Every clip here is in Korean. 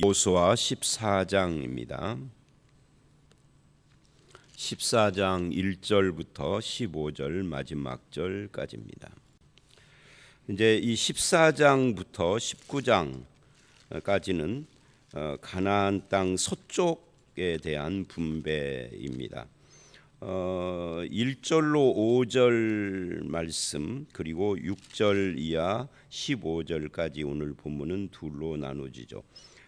여호수아 14장입니다. 14장 1절부터 15절 마지막 절까지입니다. 이제 이 14장부터 19장까지는 가나안 땅 서쪽에 대한 분배입니다. 1절로 5절 말씀 그리고 6절 이하 15절까지 오늘 본문은 둘로 나눠지죠.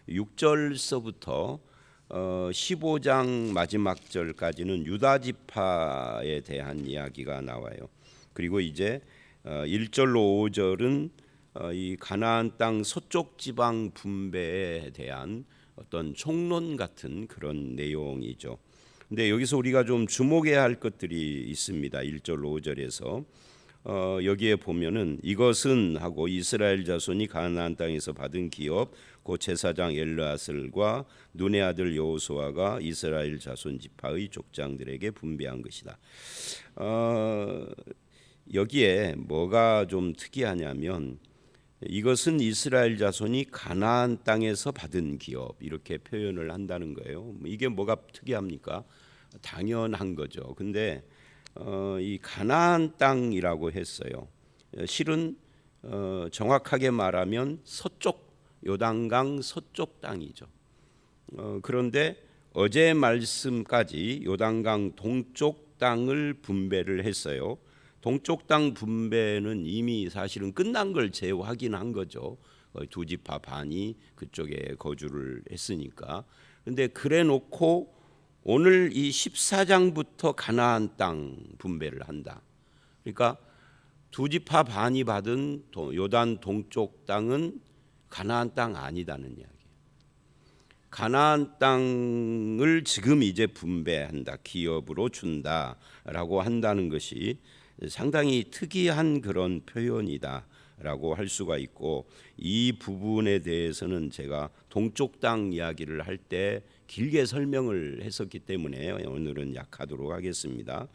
6절서부터 15장 마지막 절까지는 유다 지파에 대한 이야기가 나와요. 그리고 이제 1절로 5절은 이 가나안 땅 서쪽 지방 분배에 대한 어떤 총론 같은 그런 내용이죠. 근데 여기서 우리가 좀 주목해야 할 것들이 있습니다. 1절 5절에서 여기에 보면은 이것은 하고 이스라엘 자손이 가나안 땅에서 받은 기업 곧 제사장 엘르아슬과 눈의 아들 여호수아가 이스라엘 자손 지파의 족장들에게 분배한 것이다. 여기에 뭐가 좀 특이하냐면 이것은 이스라엘 자손이 가나안 땅에서 받은 기업 이렇게 표현을 한다는 거예요. 이게 뭐가 특이합니까? 당연한 거죠. 근데 이 가나안 땅이라고 했어요. 실은 정확하게 말하면 서쪽 요단강 서쪽 땅이죠. 그런데 어제 말씀까지 요단강 동쪽 땅을 분배를 했어요. 동쪽 땅 분배는 이미 사실은 끝난 걸 재확인한 거죠. 두 지파 반이 그쪽에 거주를 했으니까. 근데 그래 놓고 오늘 이 14장부터 가나안 땅 분배를 한다. 그러니까 두 지파 반이 받은 요단 동쪽 땅은 가나안 땅 아니다는 이야기예요. 가나안 땅을 지금 이제 분배한다. 기업으로 준다라고 한다는 것이 상당히 특이한 그런 표현이다라고 할 수가 있고 이 부분에 대해서는 제가 동쪽 땅 이야기를 할 때 길게 설명을 했었기 때문에 오늘은 약하도록 하겠습니다.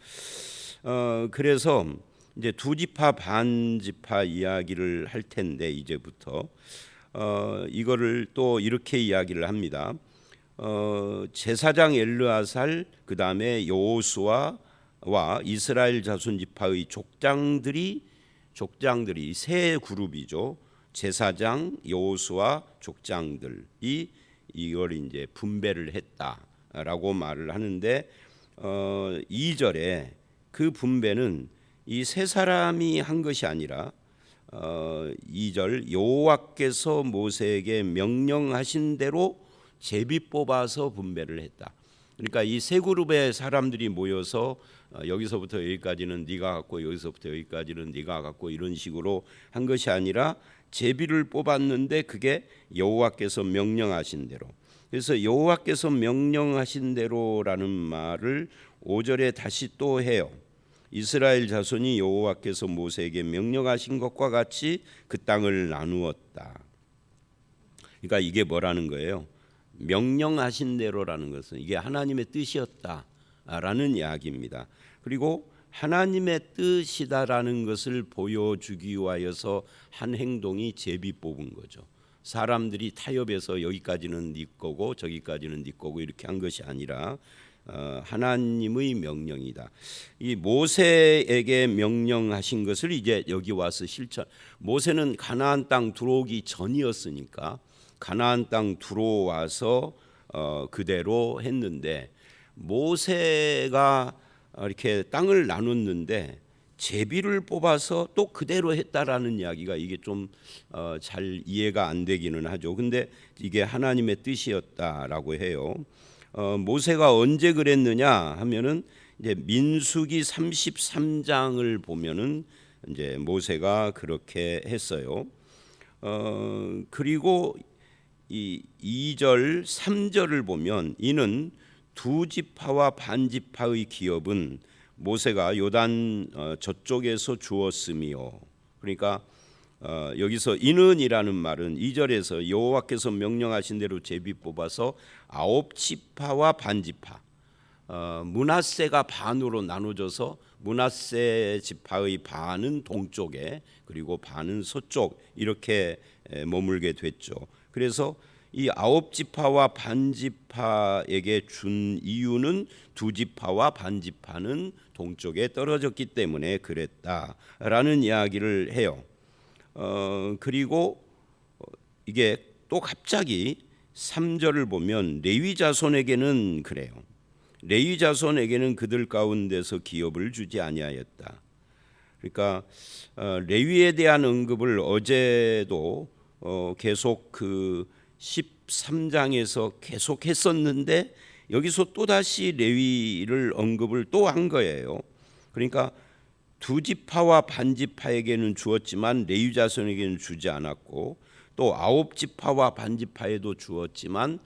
그래서 이제 두 지파 반 지파 이야기를 할 텐데 이제부터 이거를 또 이렇게 이야기를 합니다. 제사장 엘르아살 그 다음에 여호수아와 이스라엘 자손 지파의 족장들이 세 그룹이죠. 제사장, 여호수아, 족장들이 이걸 이제 분배를 했다라고 말을 하는데 2절에 그 분배는 이 세 사람이 한 것이 아니라 2절 여호와께서 모세에게 명령하신 대로 제비 뽑아서 분배를 했다. 그러니까 이 세 그룹의 사람들이 모여서 여기서부터 여기까지는 네가 갖고 여기서부터 여기까지는 네가 갖고 이런 식으로 한 것이 아니라 제비를 뽑았는데 그게 여호와께서 명령하신 대로. 그래서 여호와께서 명령하신 대로라는 말을 5절에 다시 또 해요. 이스라엘 자손이 여호와께서 모세에게 명령하신 것과 같이 그 땅을 나누었다. 그러니까 이게 뭐라는 거예요? 명령하신 대로라는 것은 이게 하나님의 뜻이었다라는 이야기입니다. 그리고 하나님의 뜻이다라는 것을 보여주기 위하여서 한 행동이 제비 뽑은 거죠. 사람들이 타협해서 여기까지는 네 거고 저기까지는 네 거고 이렇게 한 것이 아니라 하나님의 명령이다. 이 모세에게 명령하신 것을 이제 여기 와서 실천. 모세는 가나안 땅 들어오기 전이었으니까 가나안 땅 들어와서 그대로 했는데 모세가 이렇게 땅을 나눴는데 제비를 뽑아서 또 그대로 했다라는 이야기가 이게 좀 잘 이해가 안 되기는 하죠. 근데 이게 하나님의 뜻이었다라고 해요. 모세가 언제 그랬느냐 하면은 이제 민수기 33장을 보면은 이제 모세가 그렇게 했어요. 그리고 이 2절 3절을 보면 이는 두 지파와 반 지파의 기업은 모세가 요단 저쪽에서 주었으며 그러니까 여기서 이는이라는 말은 2절에서 여호와께서 명령하신 대로 제비 뽑아서 9지파와 반 지파 므낫세가 반으로 나눠져서 므낫세 지파의 반은 동쪽에 그리고 반은 서쪽 이렇게 머물게 됐죠. 그래서 이 9지파와 반지파에게 준 이유는 2지파와 반지파는 동쪽에 떨어졌기 때문에 그랬다라는 이야기를 해요. 그리고 이게 또 갑자기 3절을 보면 레위 자손에게는 그래요. 레위 자손에게는 그들 가운데서 기업을 주지 아니하였다. 그러니까 레위에 대한 언급을 어제도 계속 그 13장에서 계속 했었는데 여기서 또다시 레위를 언급을 또 한 거예요. 그러니까 2지파와 반지파에게는 주었지만 레위 자손에게는 주지 않았고, 또 9지파와 반지파에도 주었지만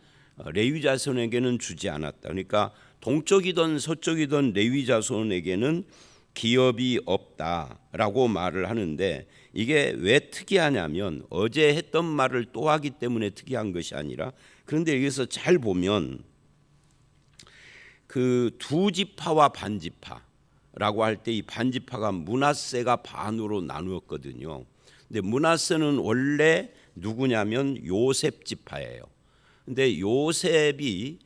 레위 자손에게는 주지 않았다. 그러니까 동쪽이든 서쪽이든 레위 자손에게는 기업이 없다라고 말을 하는데, 이게 왜 특이하냐면 어제 했던 말을 또 하기 때문에 특이한 것이 아니라, 그런데 여기서 잘 보면 그 2지파와 반지파라고 할 때 이 반지파가 므낫세가 반으로 나누었거든요. 근데 므낫세는 원래 누구냐면 요셉 지파예요. 근데 요셉이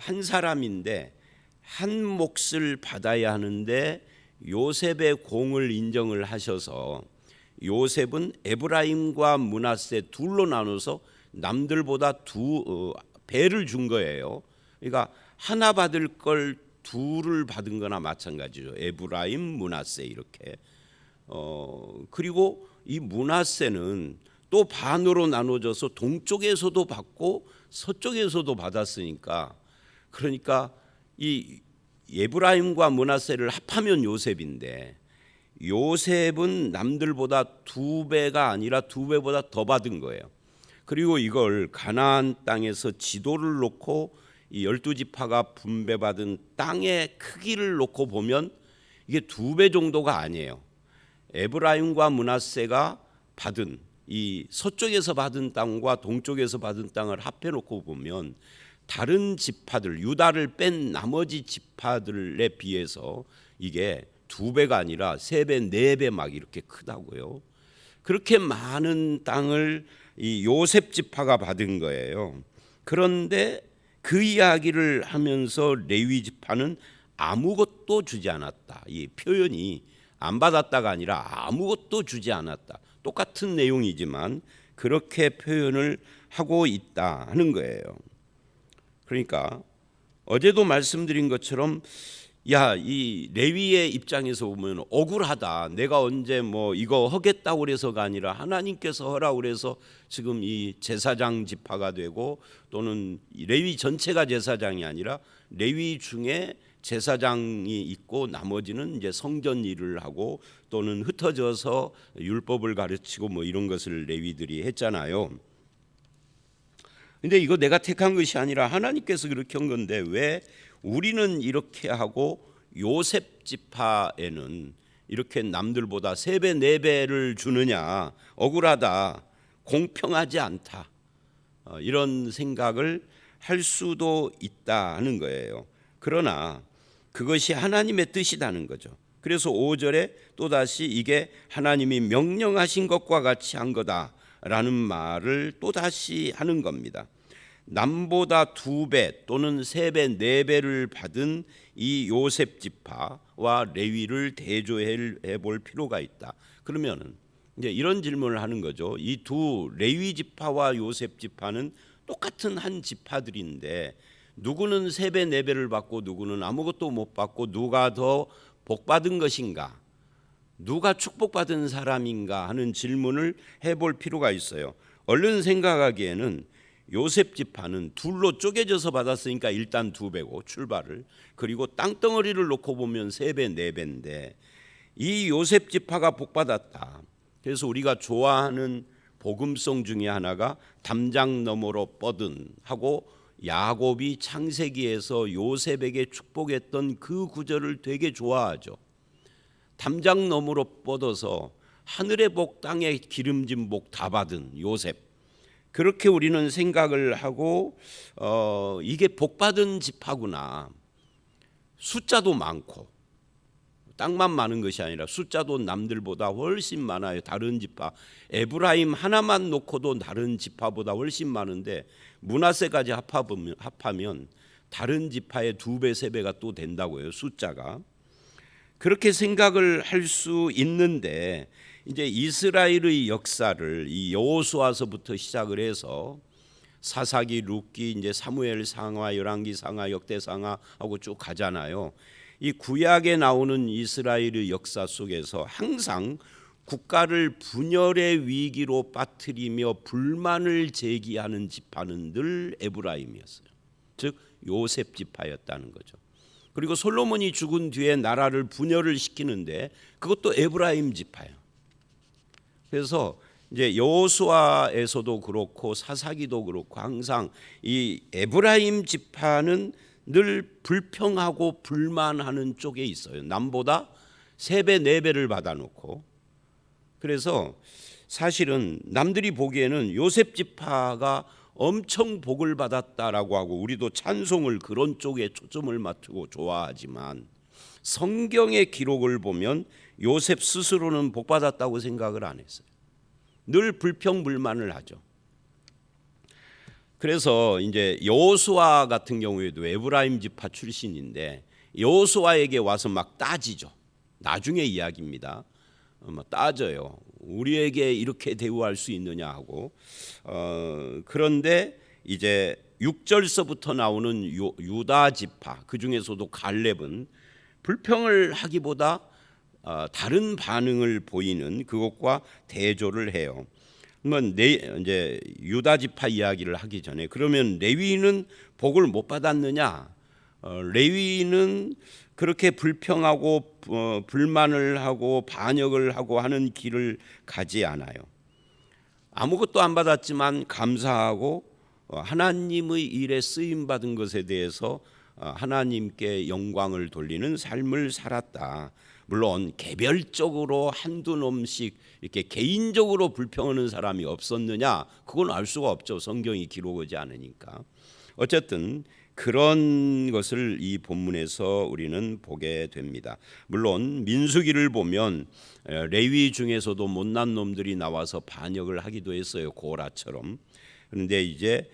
한 사람인데 한 몫을 받아야 하는데 요셉의 공을 인정을 하셔서 요셉은 에브라임과 므낫세 둘로 나눠서 남들보다 배를 준 거예요. 그러니까 하나 받을 걸 둘을 받은 거나 마찬가지죠. 에브라임, 므낫세 이렇게. 그리고 이 므낫세는 또 반으로 나눠져서 동쪽에서도 받고 서쪽에서도 받았으니까, 그러니까 이 에브라임과 므낫세를 합하면 요셉인데 요셉은 남들보다 2배가 아니라 2배보다 더 받은 거예요. 그리고 이걸 가나안 땅에서 지도를 놓고 이 12지파가 분배받은 땅의 크기를 놓고 보면 이게 2배 정도가 아니에요. 에브라임과 므낫세가 받은 이 서쪽에서 받은 땅과 동쪽에서 받은 땅을 합해 놓고 보면 다른 지파들, 유다를 뺀 나머지 지파들에 비해서 이게 2배가 아니라 3배, 4배 막 이렇게 크다고요. 그렇게 많은 땅을 이 요셉 지파가 받은 거예요. 그런데 그 이야기를 하면서 레위 지파는 아무것도 주지 않았다. 이 표현이 안 받았다가 아니라 아무것도 주지 않았다. 똑같은 내용이지만 그렇게 표현을 하고 있다 하는 거예요. 그러니까 어제도 말씀드린 것처럼 이 레위의 입장에서 보면 억울하다. 내가 언제 뭐 이거 하겠다고 그래서가 아니라 하나님께서 하라고 그래서 지금 이 제사장 지파가 되고, 또는 레위 전체가 제사장이 아니라 레위 중에 제사장이 있고 나머지는 이제 성전 일을 하고 또는 흩어져서 율법을 가르치고 뭐 이런 것을 레위들이 했잖아요. 근데 이거 내가 택한 것이 아니라 하나님께서 그렇게 한 건데 왜 우리는 이렇게 하고 요셉 지파에는 이렇게 남들보다 3배, 4배를 주느냐, 억울하다, 공평하지 않다, 이런 생각을 할 수도 있다 하는 거예요. 그러나 그것이 하나님의 뜻이라는 거죠. 그래서 5절에 또다시 이게 하나님이 명령하신 것과 같이 한 거다라는 말을 또다시 하는 겁니다. 남보다 2배 또는 3배, 4배를 받은 이 요셉 지파와 레위를 대조해 볼 필요가 있다. 그러면은 이제 이런 질문을 하는 거죠. 이 두 레위 지파와 요셉 지파는 똑같은 한 지파들인데 누구는 3배, 4배를 받고 누구는 아무것도 못 받고 누가 더 복받은 것인가? 누가 축복받은 사람인가 하는 질문을 해볼 필요가 있어요. 얼른 생각하기에는 요셉 지파는 둘로 쪼개져서 받았으니까 일단 2배고 출발을, 그리고 땅덩어리를 놓고 보면 3배, 4배인데 이 요셉 지파가 복받았다. 그래서 우리가 좋아하는 복음송 중에 하나가 담장 너머로 뻗은 하고, 야곱이 창세기에서 요셉에게 축복했던 그 구절을 되게 좋아하죠. 담장 너머로 뻗어서 하늘의 복 땅에 기름진 복 다 받은 요셉, 그렇게 우리는 생각을 하고 이게 복받은 지파구나. 숫자도 많고 땅만 많은 것이 아니라 숫자도 남들보다 훨씬 많아요. 다른 지파 에브라임 하나만 놓고도 다른 지파보다 훨씬 많은데 므낫세까지 합하면 다른 지파의 2배, 3배가 또 된다고요. 숫자가. 그렇게 생각을 할 수 있는데 이제 이스라엘의 역사를 이 여호수아서부터 시작을 해서 사사기, 룻기, 이제 사무엘 상하, 열왕기 상하, 역대 상하하고 쭉 가잖아요. 이 구약에 나오는 이스라엘의 역사 속에서 항상 국가를 분열의 위기로 빠뜨리며 불만을 제기하는 지파는 늘 에브라임이었어요. 즉 요셉 지파였다는 거죠. 그리고 솔로몬이 죽은 뒤에 나라를 분열을 시키는데 그것도 에브라임 지파예요. 그래서 이제 여호수아에서도 그렇고 사사기도 그렇고 항상 이 에브라임 지파는 늘 불평하고 불만하는 쪽에 있어요. 남보다 3배, 4배를 받아놓고. 그래서 사실은 남들이 보기에는 요셉 지파가 엄청 복을 받았다라고 하고 우리도 찬송을 그런 쪽에 초점을 맞추고 좋아하지만 성경의 기록을 보면 요셉 스스로는 복 받았다고 생각을 안 했어요. 늘 불평불만을 하죠. 그래서 이제 여호수아 같은 경우에도 에브라임 지파 출신인데 여호수아에게 와서 막 따지죠. 나중에 이야기입니다. 따져요. 우리에게 이렇게 대우할 수 있느냐 하고 그런데 이제 6절서부터 나오는 유다 지파 그 중에서도 갈렙은 불평을 하기보다 다른 반응을 보이는 그것과 대조를 해요. 그러면 이제 유다 지파 이야기를 하기 전에 그러면 레위는 복을 못 받았느냐? 레위는 그렇게 불평하고 불만을 하고 반역을 하고 하는 길을 가지 않아요. 아무것도 안 받았지만 감사하고 하나님의 일에 쓰임 받은 것에 대해서 하나님께 영광을 돌리는 삶을 살았다. 물론 개별적으로 한두 놈씩 이렇게 개인적으로 불평하는 사람이 없었느냐? 그건 알 수가 없죠. 성경이 기록하지 않으니까. 어쨌든 그런 것을 이 본문에서 우리는 보게 됩니다. 물론 민수기를 보면 레위 중에서도 못난 놈들이 나와서 반역을 하기도 했어요. 고라처럼. 그런데 이제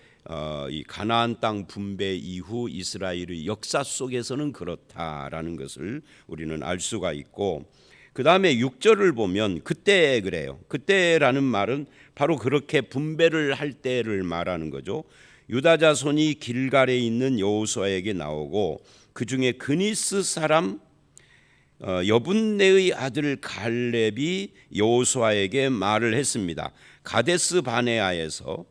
이 가나안 땅 분배 이후 이스라엘의 역사 속에서는 그렇다라는 것을 우리는 알 수가 있고 그 다음에 6절을 보면 그때 그래요. 그때라는 말은 바로 그렇게 분배를 할 때를 말하는 거죠. 유다 자손이 길갈에 있는 여호수아에게 나오고 그 중에 그니스 사람 여분네의 아들 갈렙이 여호수아에게 말을 했습니다. 가데스 바네아에서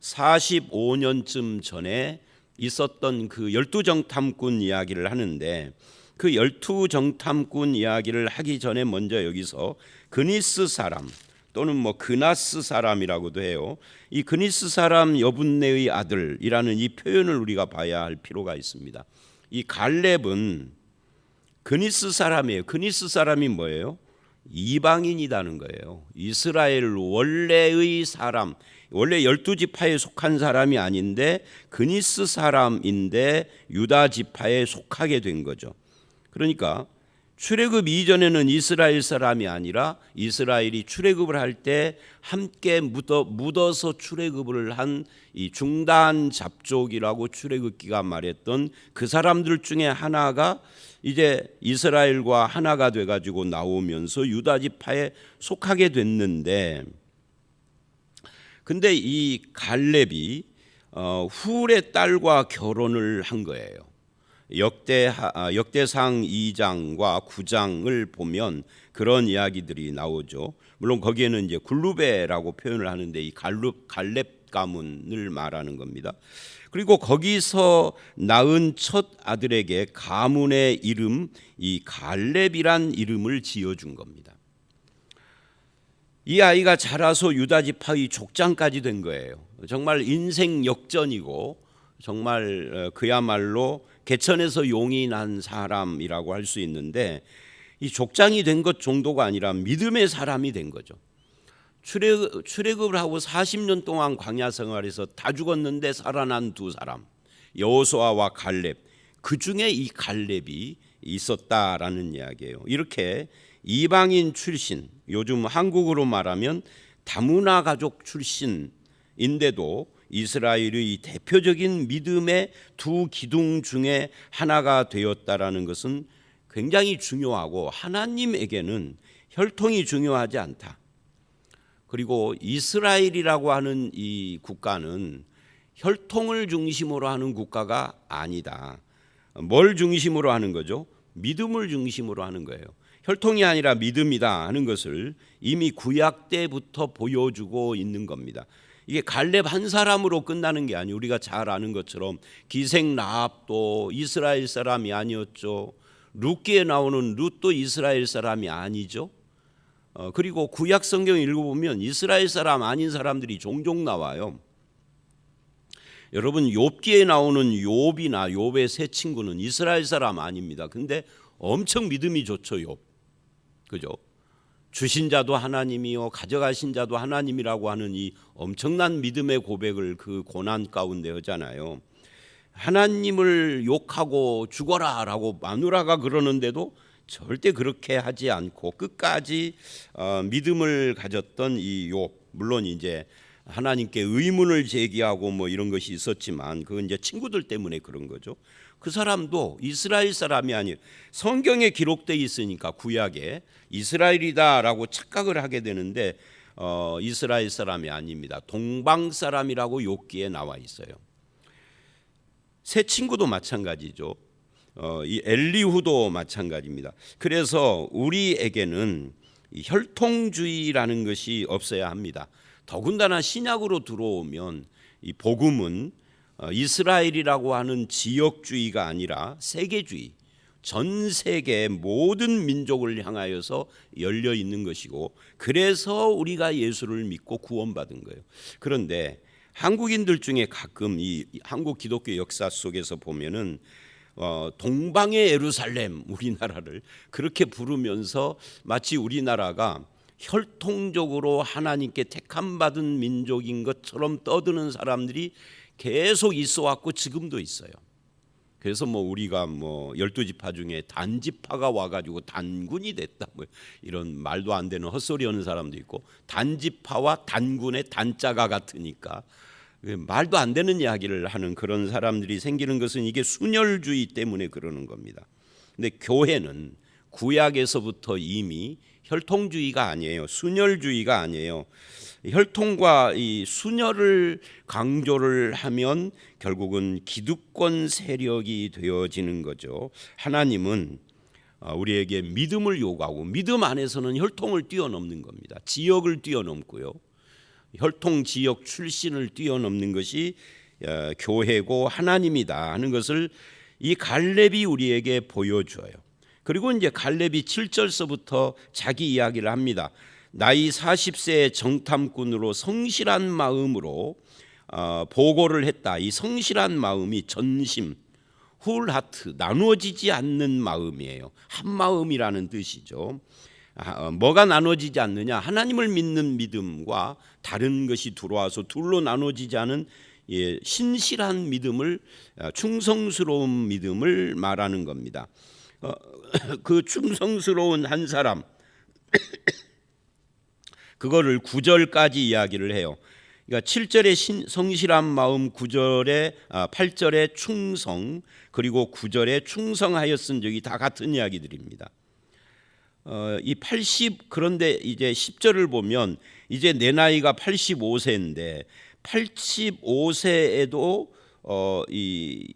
45년쯤 전에 있었던 그 12정탐꾼 이야기를 하는데 그 12정탐꾼 이야기를 하기 전에 먼저 여기서 그니스 사람 또는 뭐 그나스 사람이라고도 해요. 이 그니스 사람 여분네의 아들이라는 이 표현을 우리가 봐야 할 필요가 있습니다. 이 갈렙은 그니스 사람이에요. 그니스 사람이 뭐예요? 이방인이라는 거예요. 이스라엘 원래의 사람, 원래 12지파에 속한 사람이 아닌데 그니스 사람인데 유다 지파에 속하게 된 거죠. 그러니까 출애굽 이전에는 이스라엘 사람이 아니라 이스라엘이 출애굽을 할 때 함께 묻어서 출애굽을 한 이 중단 잡족이라고 출애굽기가 말했던 그 사람들 중에 하나가 이제 이스라엘과 하나가 돼가지고 나오면서 유다 지파에 속하게 됐는데, 근데 이 갈렙이 훌의 딸과 결혼을 한 거예요. 역대상 2장과 9장을 보면 그런 이야기들이 나오죠. 물론 거기에는 이제 굴루베라고 표현을 하는데 이 갈렙 가문을 말하는 겁니다. 그리고 거기서 낳은 첫 아들에게 가문의 이름 이 갈렙이란 이름을 지어준 겁니다. 이 아이가 자라서 유다 지파의 족장까지 된 거예요. 정말 인생 역전이고 정말 그야말로 개천에서 용이 난 사람이라고 할 수 있는데 이 족장이 된 것 정도가 아니라 믿음의 사람이 된 거죠. 출애굽을 하고 40년 동안 광야 생활에서 다 죽었는데 살아난 두 사람 여호수아와 갈렙, 그 중에 이 갈렙이 있었다라는 이야기예요. 이렇게 이방인 출신, 요즘 한국으로 말하면 다문화 가족 출신인데도 이스라엘의 대표적인 믿음의 두 기둥 중에 하나가 되었다라는 것은 굉장히 중요하고, 하나님에게는 혈통이 중요하지 않다. 그리고 이스라엘이라고 하는 이 국가는 혈통을 중심으로 하는 국가가 아니다. 뭘 중심으로 하는 거죠? 믿음을 중심으로 하는 거예요. 혈통이 아니라 믿음이다 하는 것을 이미 구약 때부터 보여주고 있는 겁니다. 이게 갈렙 한 사람으로 끝나는 게 아니에요. 우리가 잘 아는 것처럼 기생 라합도 이스라엘 사람이 아니었죠. 룻기에 나오는 룻도 이스라엘 사람이 아니죠. 그리고 구약 성경 읽어보면 이스라엘 사람 아닌 사람들이 종종 나와요. 여러분, 욥기에 나오는 욥이나 욥의 세 친구는 이스라엘 사람 아닙니다. 근데 엄청 믿음이 좋죠, 욥. 그죠? 주신 자도 하나님이요 가져가신 자도 하나님이라고 하는 이 엄청난 믿음의 고백을 그 고난 가운데 하잖아요. 하나님을 욕하고 죽어라라고 마누라가 그러는데도 절대 그렇게 하지 않고 끝까지 믿음을 가졌던 이 욥. 물론 이제 하나님께 의문을 제기하고 뭐 이런 것이 있었지만 그건 이제 친구들 때문에 그런 거죠. 그 사람도 이스라엘 사람이 아니에요. 성경에 기록되어 있으니까 구약에 이스라엘이다라고 착각을 하게 되는데 이스라엘 사람이 아닙니다. 동방 사람이라고 욥기에 나와 있어요. 세 친구도 마찬가지죠. 이 엘리후도 마찬가지입니다. 그래서 우리에게는 혈통주의라는 것이 없어야 합니다. 더군다나 신약으로 들어오면 이 복음은 이스라엘이라고 하는 지역주의가 아니라 세계주의, 전 세계 모든 민족을 향하여서 열려 있는 것이고, 그래서 우리가 예수를 믿고 구원받은 거예요. 그런데 한국인들 중에 가끔 이 한국 기독교 역사 속에서 보면은 동방의 예루살렘, 우리나라를 그렇게 부르면서 마치 우리나라가 혈통적으로 하나님께 택함받은 민족인 것처럼 떠드는 사람들이 계속 있어 왔고 지금도 있어요. 그래서 뭐 우리가 뭐 12지파 중에 단지파가 와가지고 단군이 됐다, 뭐 이런 말도 안 되는 헛소리 하는 사람도 있고, 단지파와 단군의 단자가 같으니까 말도 안 되는 이야기를 하는 그런 사람들이 생기는 것은 이게 순혈주의 때문에 그러는 겁니다. 근데 교회는 구약에서부터 이미 혈통주의가 아니에요. 순혈주의가 아니에요. 혈통과 이 순혈을 강조를 하면 결국은 기득권 세력이 되어지는 거죠. 하나님은 우리에게 믿음을 요구하고, 믿음 안에서는 혈통을 뛰어넘는 겁니다. 지역을 뛰어넘고요. 혈통 지역 출신을 뛰어넘는 것이 교회고 하나님이다 하는 것을 이 갈렙이 우리에게 보여줘요. 그리고 이제 갈렙이 7절서부터 자기 이야기를 합니다. 나이 40세의 정탐꾼으로 성실한 마음으로 보고를 했다. 이 성실한 마음이 전심, 훌하트, 나누어지지 않는 마음이에요. 한 마음이라는 뜻이죠. 뭐가 나눠지지 않느냐? 하나님을 믿는 믿음과 다른 것이 들어와서 둘로 나눠지지 않은 신실한 믿음을, 충성스러운 믿음을 말하는 겁니다. 그 충성스러운 한 사람, 그거를 9절까지 이야기를 해요. 그러니까 7절에 성실한 마음, 8절에 충성, 그리고 9절에 충성하였은 적이 다 같은 이야기들입니다. 이 80, 그런데 이제 10절을 보면 이제 내 나이가 85세인데 85세에도 이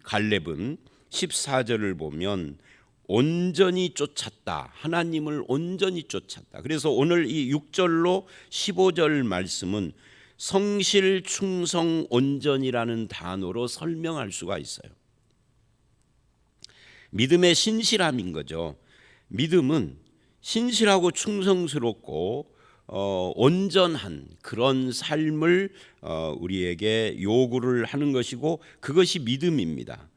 갈렙은 14절을 보면 온전히 쫓았다. 하나님을 온전히 쫓았다. 그래서 오늘 이 6절로 15절 말씀은 성실, 충성, 온전이라는 단어로 설명할 수가 있어요. 믿음의 신실함인 거죠. 믿음은 신실하고 충성스럽고 온전한 그런 삶을 우리에게 요구를 하는 것이고, 그것이 믿음입니다.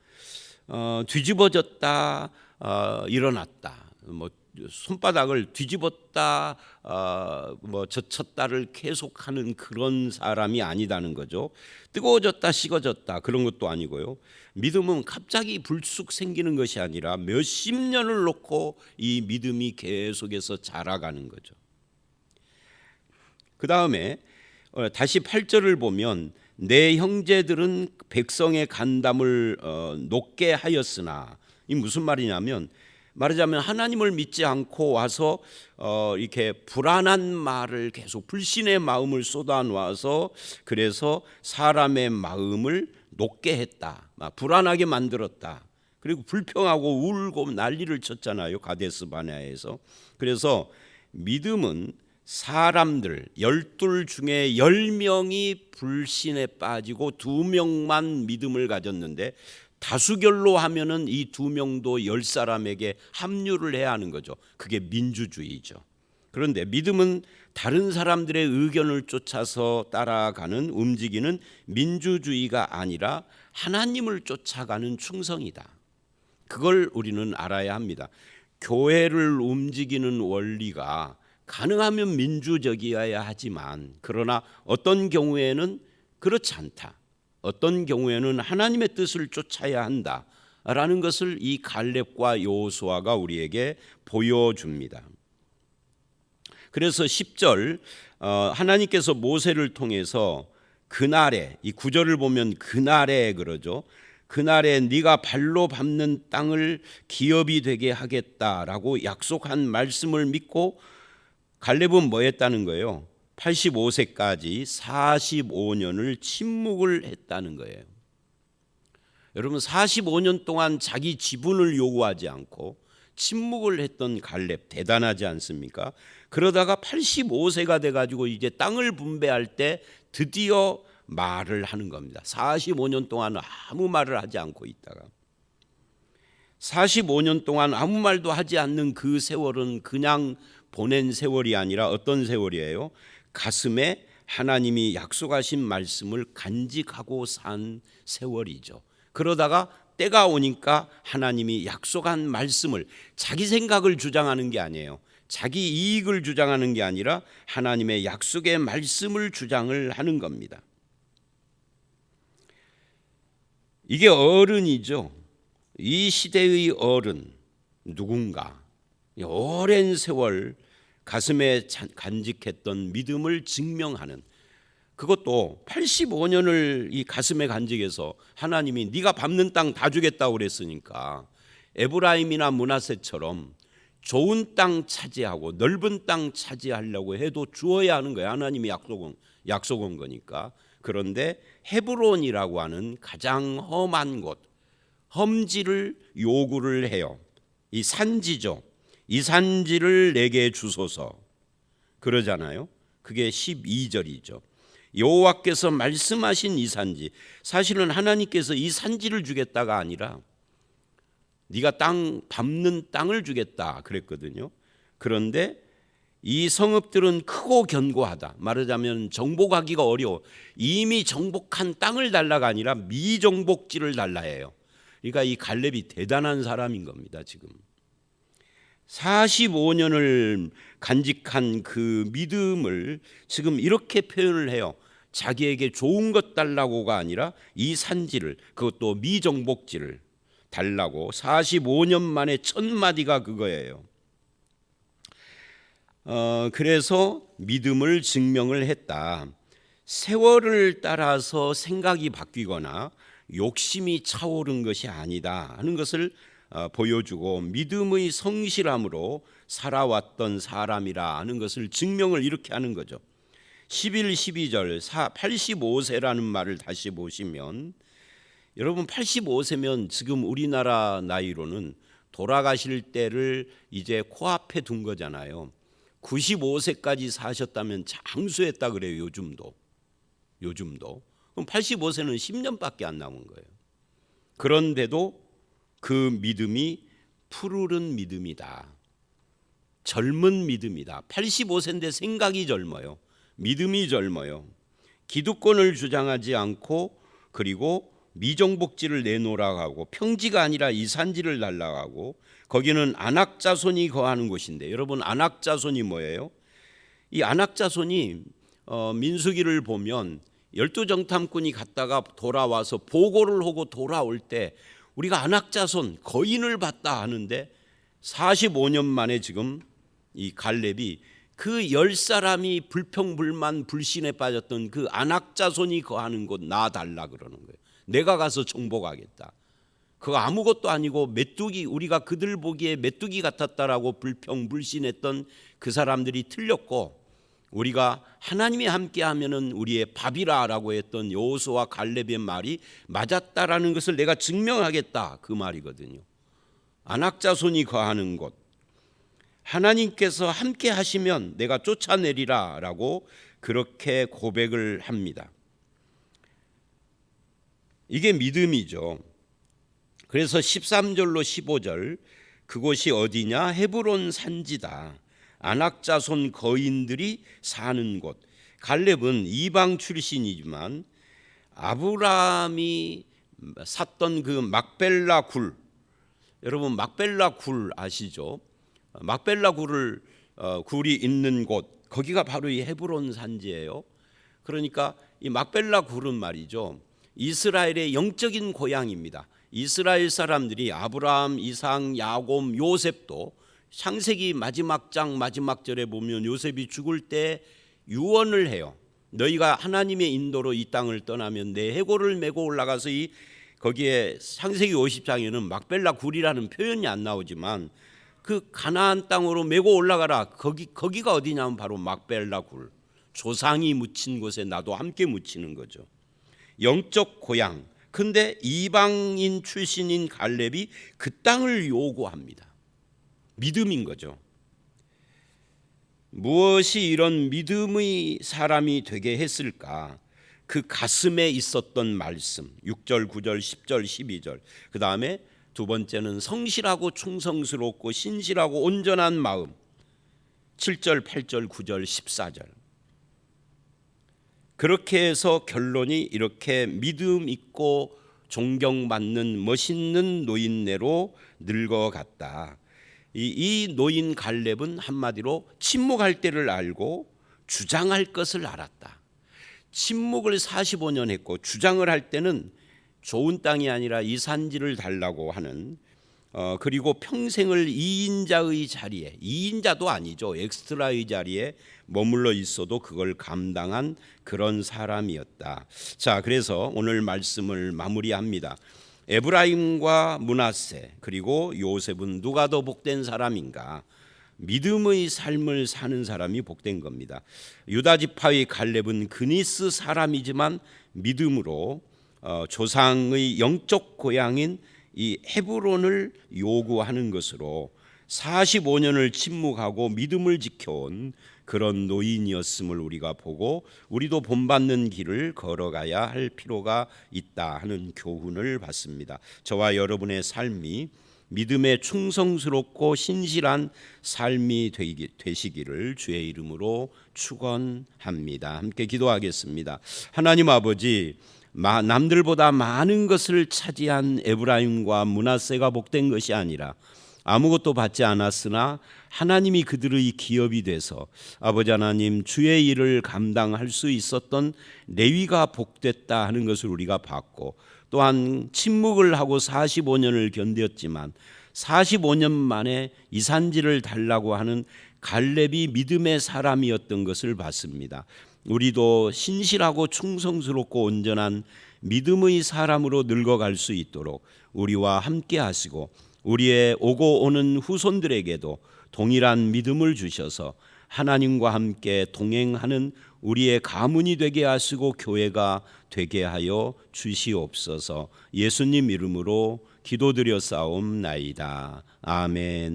뒤집어졌다, 일어났다, 뭐 손바닥을 뒤집었다 젖혔다를 계속하는 그런 사람이 아니다는 거죠. 뜨거워졌다 식어졌다 그런 것도 아니고요. 믿음은 갑자기 불쑥 생기는 것이 아니라 몇십 년을 놓고 이 믿음이 계속해서 자라가는 거죠. 그 다음에 다시 8절을 보면 내 형제들은 백성의 간담을 높게 하였으나, 이 무슨 말이냐면 말하자면 하나님을 믿지 않고 와서 이렇게 불안한 말을 계속 불신의 마음을 쏟아놓아서 그래서 사람의 마음을 녹게 했다, 불안하게 만들었다. 그리고 불평하고 울고 난리를 쳤잖아요, 가데스 바네아에서. 그래서 믿음은 사람들 12 중에 10명이 불신에 빠지고 2명만 믿음을 가졌는데, 다수결로 하면은 이 2명도 10사람에게 합류를 해야 하는 거죠. 그게 민주주의죠. 그런데 믿음은 다른 사람들의 의견을 쫓아서 따라가는, 움직이는 민주주의가 아니라 하나님을 쫓아가는 충성이다. 그걸 우리는 알아야 합니다. 교회를 움직이는 원리가 가능하면 민주적이어야 하지만, 그러나 어떤 경우에는 그렇지 않다, 어떤 경우에는 하나님의 뜻을 쫓아야 한다라는 것을 이 갈렙과 여호수아가 우리에게 보여줍니다. 그래서 10절 하나님께서 모세를 통해서 그날에, 이 9절을 보면 그날에 그러죠. 그날에 네가 발로 밟는 땅을 기업이 되게 하겠다라고 약속한 말씀을 믿고 갈렙은 뭐 했다는 거예요? 85세까지 45년을 침묵을 했다는 거예요. 여러분, 45년 동안 자기 지분을 요구하지 않고 침묵을 했던 갈렙 대단하지 않습니까? 그러다가 85세가 돼가지고 이제 땅을 분배할 때 드디어 말을 하는 겁니다. 45년 동안 아무 말을 하지 않고 있다가 45년 동안 아무 말도 하지 않는 그 세월은 그냥 보낸 세월이 아니라 어떤 세월이에요? 가슴에 하나님이 약속하신 말씀을 간직하고 산 세월이죠. 그러다가 때가 오니까 하나님이 약속한 말씀을, 자기 생각을 주장하는 게 아니에요. 자기 이익을 주장하는 게 아니라 하나님의 약속의 말씀을 주장을 하는 겁니다. 이게 어른이죠. 이 시대의 어른, 누군가 오랜 세월 가슴에 간직했던 믿음을 증명하는, 그것도 85년을 이 가슴에 간직해서 하나님이 네가 밟는 땅 다 주겠다고 그랬으니까 에브라임이나 므낫세처럼 좋은 땅 차지하고 넓은 땅 차지하려고 해도 주어야 하는 거예요. 하나님이 약속한 거니까. 그런데 헤브론이라고 하는 가장 험한 곳, 험지를 요구를 해요. 이 산지죠. 이 산지를 내게 주소서 그러잖아요. 그게 12절이죠. 여호와께서 말씀하신 이 산지, 사실은 하나님께서 이 산지를 주겠다가 아니라 네가 땅 밟는 땅을 주겠다 그랬거든요. 그런데 이 성읍들은 크고 견고하다, 말하자면 정복하기가 어려워. 이미 정복한 땅을 달라가 아니라 미정복지를 달라 해요. 그러니까 이 갈렙이 대단한 사람인 겁니다. 지금 45년을 간직한 그 믿음을 지금 이렇게 표현을 해요. 자기에게 좋은 것 달라고가 아니라 이 산지를, 그것도 미정복지를 달라고. 45년 만에 첫 마디가 그거예요. 그래서 믿음을 증명을 했다. 세월을 따라서 생각이 바뀌거나 욕심이 차오른 것이 아니다 하는 것을 보여주고, 믿음의 성실함으로 살아왔던 사람이라 하는 것을 증명을 이렇게 하는 거죠. 11, 12절 85세라는 말을 다시 보시면, 여러분 85세면 지금 우리나라 나이로는 돌아가실 때를 이제 코앞에 둔 거잖아요. 95세까지 사셨다면 장수했다 그래요. 요즘도. 그럼 85세는 10년밖에 안 남은 거예요. 그런데도 그 믿음이 푸르른 믿음이다. 젊은 믿음이다. 85세인데 생각이 젊어요. 믿음이 젊어요. 기득권을 주장하지 않고, 그리고 미정복지를 내놓으라고 하고 평지가 아니라 이산지를 달라고 하고 거기는 안악자손이 거하는 곳인데 여러분 안악자손이 뭐예요? 이 안악자손이 민수기를 보면 12정탐꾼이 갔다가 돌아와서 보고를 하고 돌아올 때 우리가 안악자손 거인을 봤다 하는데 45년 만에 지금 이 갈렙이 그 10사람이 불평불만 불신에 빠졌던 그 안악자손이 거하는 곳 놔달라 그러는 거예요. 내가 가서 정복하겠다. 그거 아무것도 아니고 메뚜기, 우리가 그들 보기에 메뚜기 같았다라고 불평불신했던 그 사람들이 틀렸고 우리가 하나님이 함께하면은 우리의 밥이라라고 했던 여호수아와 갈렙의 말이 맞았다라는 것을 내가 증명하겠다 그 말이거든요. 안악자손이 거하는 곳, 하나님께서 함께 하시면 내가 쫓아내리라라고 그렇게 고백을 합니다. 이게 믿음이죠. 그래서 13절로 15절 그곳이 어디냐? 헤브론 산지다. 안악자손 거인들이 사는 곳. 갈렙은 이방 출신이지만 아브라함이 샀던 그 막벨라 굴, 여러분 막벨라 굴 아시죠? 막벨라 굴이 있는 곳, 거기가 바로 이 헤브론 산지예요. 그러니까 이 막벨라 굴은 말이죠, 이스라엘의 영적인 고향입니다. 이스라엘 사람들이 아브라함, 이삭, 야곱, 요셉도 창세기 마지막 장 마지막 절에 보면 요셉이 죽을 때 유언을 해요. 너희가 하나님의 인도로 이 땅을 떠나면 내 해골을 메고 올라가서 거기에 창세기 50장에는 막벨라 굴이라는 표현이 안 나오지만 그 가나안 땅으로 메고 올라가라. 거기가 어디냐면 바로 막벨라 굴. 조상이 묻힌 곳에 나도 함께 묻히는 거죠. 영적 고향. 근데 이방인 출신인 갈렙이 그 땅을 요구합니다. 믿음인 거죠. 무엇이 이런 믿음의 사람이 되게 했을까? 그 가슴에 있었던 말씀 6절, 9절, 10절, 12절. 그 다음에 두 번째는 성실하고 충성스럽고 신실하고 온전한 마음 7절, 8절, 9절, 14절. 그렇게 해서 결론이 이렇게 믿음 있고 존경받는 멋있는 노인네로 늙어갔다. 이 노인 갈렙은 한마디로 침묵할 때를 알고 주장할 것을 알았다. 침묵을 45년 했고 주장을 할 때는 좋은 땅이 아니라 이 산지를 달라고 하는 그리고 평생을 2인자의 자리에, 2인자도 아니죠, 엑스트라의 자리에 머물러 있어도 그걸 감당한 그런 사람이었다. 자, 그래서 오늘 말씀을 마무리합니다. 에브라임과 므낫세 그리고 요셉은 누가 더 복된 사람인가? 믿음의 삶을 사는 사람이 복된 겁니다. 유다 지파의 갈렙은 그니스 사람이지만 믿음으로 조상의 영적 고향인 이 헤브론을 요구하는 것으로 45년을 침묵하고 믿음을 지켜온 그런 노인이었음을 우리가 보고 우리도 본받는 길을 걸어가야 할 필요가 있다 하는 교훈을 받습니다. 저와 여러분의 삶이 믿음에 충성스럽고 신실한 삶이 되시기를 주의 이름으로 축원합니다. 함께 기도하겠습니다. 하나님 아버지, 남들보다 많은 것을 차지한 에브라임과 므낫세가 복된 것이 아니라 아무것도 받지 않았으나 하나님이 그들의 기업이 돼서 아버지 하나님 주의 일을 감당할 수 있었던 레위가 복됐다 하는 것을 우리가 봤고, 또한 침묵을 하고 45년을 견뎠지만 45년 만에 이 산지를 달라고 하는 갈렙이 믿음의 사람이었던 것을 봤습니다. 우리도 신실하고 충성스럽고 온전한 믿음의 사람으로 늙어갈 수 있도록 우리와 함께 하시고 우리의 오고 오는 후손들에게도 동일한 믿음을 주셔서 하나님과 함께 동행하는 우리의 가문이 되게 하시고 교회가 되게 하여 주시옵소서. 예수님 이름으로 기도드려 싸움나이다. 아멘.